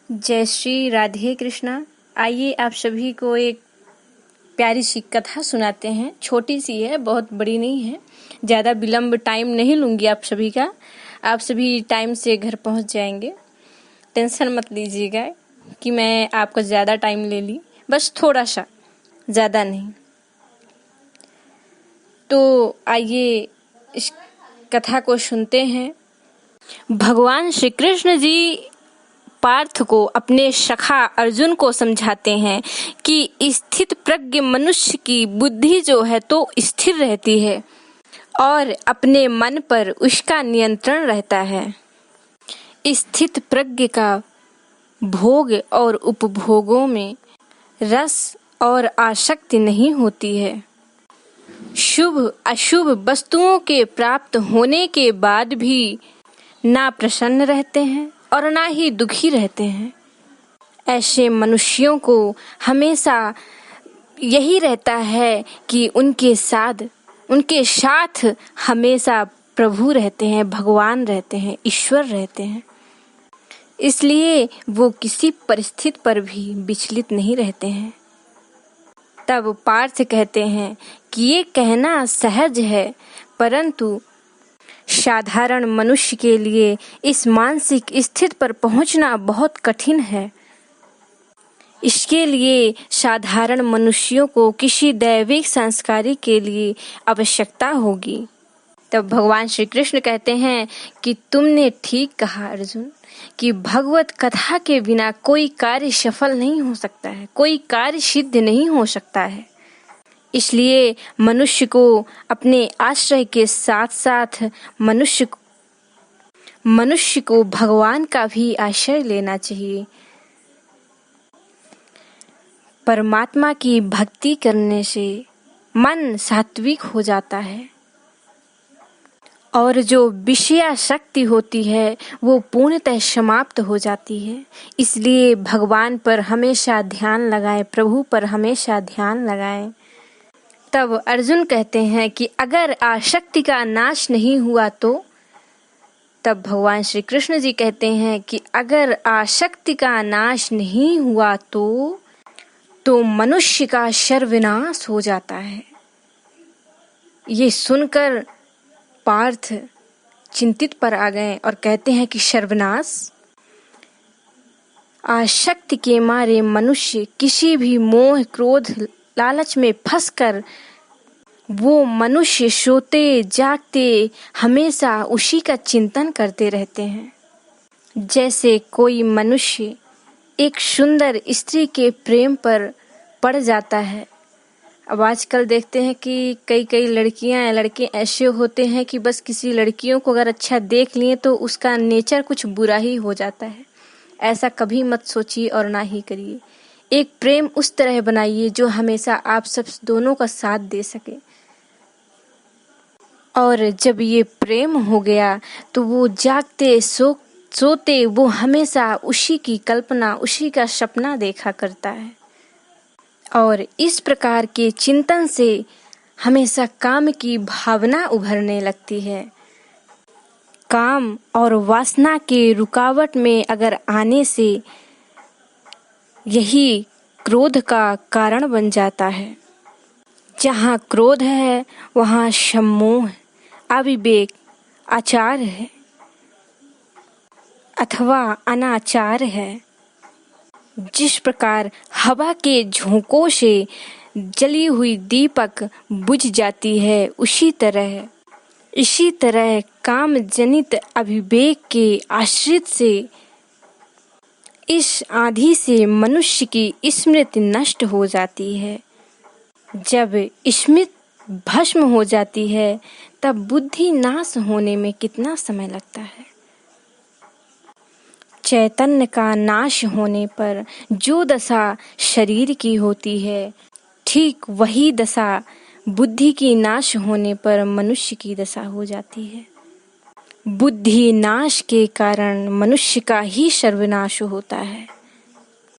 जय श्री राधे कृष्णा। आइए आप सभी को एक प्यारी सी कथा सुनाते हैं। छोटी सी है, बहुत बड़ी नहीं है। ज़्यादा विलंब टाइम नहीं लूँगी आप सभी का। आप सभी टाइम से घर पहुंच जाएंगे। टेंशन मत लीजिएगा कि मैं आपका ज़्यादा टाइम ले ली, बस थोड़ा सा, ज़्यादा नहीं। तो आइए इस कथा को सुनते हैं। भगवान श्री कृष्ण जी पार्थ को अपने सखा अर्जुन को समझाते हैं कि स्थित प्रज्ञ मनुष्य की बुद्धि जो है तो स्थिर रहती है और अपने मन पर उसका नियंत्रण रहता है। स्थित प्रज्ञ का भोग और उपभोगों में रस और आसक्ति नहीं होती है। शुभ अशुभ वस्तुओं के प्राप्त होने के बाद भी ना प्रसन्न रहते हैं और ना ही दुखी रहते हैं। ऐसे मनुष्यों को हमेशा यही रहता है कि उनके साथ हमेशा प्रभु रहते हैं, भगवान रहते हैं, ईश्वर रहते हैं। इसलिए वो किसी परिस्थिति पर भी विचलित नहीं रहते हैं। तब पार्थ कहते हैं कि ये कहना सहज है, परंतु साधारण मनुष्य के लिए इस मानसिक स्थिति पर पहुंचना बहुत कठिन है। इसके लिए साधारण मनुष्यों को किसी दैविक संस्कारी के लिए आवश्यकता होगी। तब भगवान श्री कृष्ण कहते हैं कि तुमने ठीक कहा अर्जुन, कि भगवत कथा के बिना कोई कार्य सफल नहीं हो सकता है, कोई कार्य सिद्ध नहीं हो सकता है। इसलिए मनुष्य को अपने आश्रय के साथ साथ मनुष्य को भगवान का भी आश्रय लेना चाहिए। परमात्मा की भक्ति करने से मन सात्विक हो जाता है और जो विषयासक्ति होती है वो पूर्णतः समाप्त हो जाती है। इसलिए भगवान पर हमेशा ध्यान लगाएं, प्रभु पर हमेशा ध्यान लगाएं। तब अर्जुन कहते हैं कि अगर आसक्ति का नाश नहीं हुआ तो, तब भगवान श्री कृष्ण जी कहते हैं कि अगर आसक्ति का नाश नहीं हुआ तो मनुष्य का सर्वनाश हो जाता है। ये सुनकर पार्थ चिंतित पर आ गए और कहते हैं कि सर्वनाश। आसक्ति के मारे मनुष्य किसी भी मोह क्रोध लालच में फंसकर वो मनुष्य सोते जागते हमेशा उसी का चिंतन करते रहते हैं। जैसे कोई मनुष्य एक सुंदर स्त्री के प्रेम पर पड़ जाता है। अब आजकल देखते हैं कि कई लड़कियां या लड़के ऐसे होते हैं कि बस किसी लड़कियों को अगर अच्छा देख लिए तो उसका नेचर कुछ बुरा ही हो जाता है। ऐसा कभी मत सोचिए और ना ही करिए। एक प्रेम उस तरह बनाइए जो हमेशा आप सब दोनों का साथ दे सके। और जब ये प्रेम हो गया तो वो जागते सोते वो हमेशा उसी की कल्पना, उसी का सपना देखा करता है। और इस प्रकार के चिंतन से हमेशा काम की भावना उभरने लगती है। काम और वासना के रुकावट में अगर आने से यही क्रोध का कारण बन जाता है। जहाँ क्रोध है वहाँ सम्मोह, अविवेक, आचार है अथवा अनाचार है। जिस प्रकार हवा के झोंकों से जली हुई दीपक बुझ जाती है, इसी तरह काम जनित अविवेक के आश्रित से इस आंधी से मनुष्य की स्मृति नष्ट हो जाती है। जब स्मृति भस्म हो जाती है तब बुद्धि नाश होने में कितना समय लगता है। चैतन्य का नाश होने पर जो दशा शरीर की होती है, ठीक वही दशा बुद्धि की नाश होने पर मनुष्य की दशा हो जाती है। बुद्धि नाश के कारण मनुष्य का ही सर्वनाश होता है।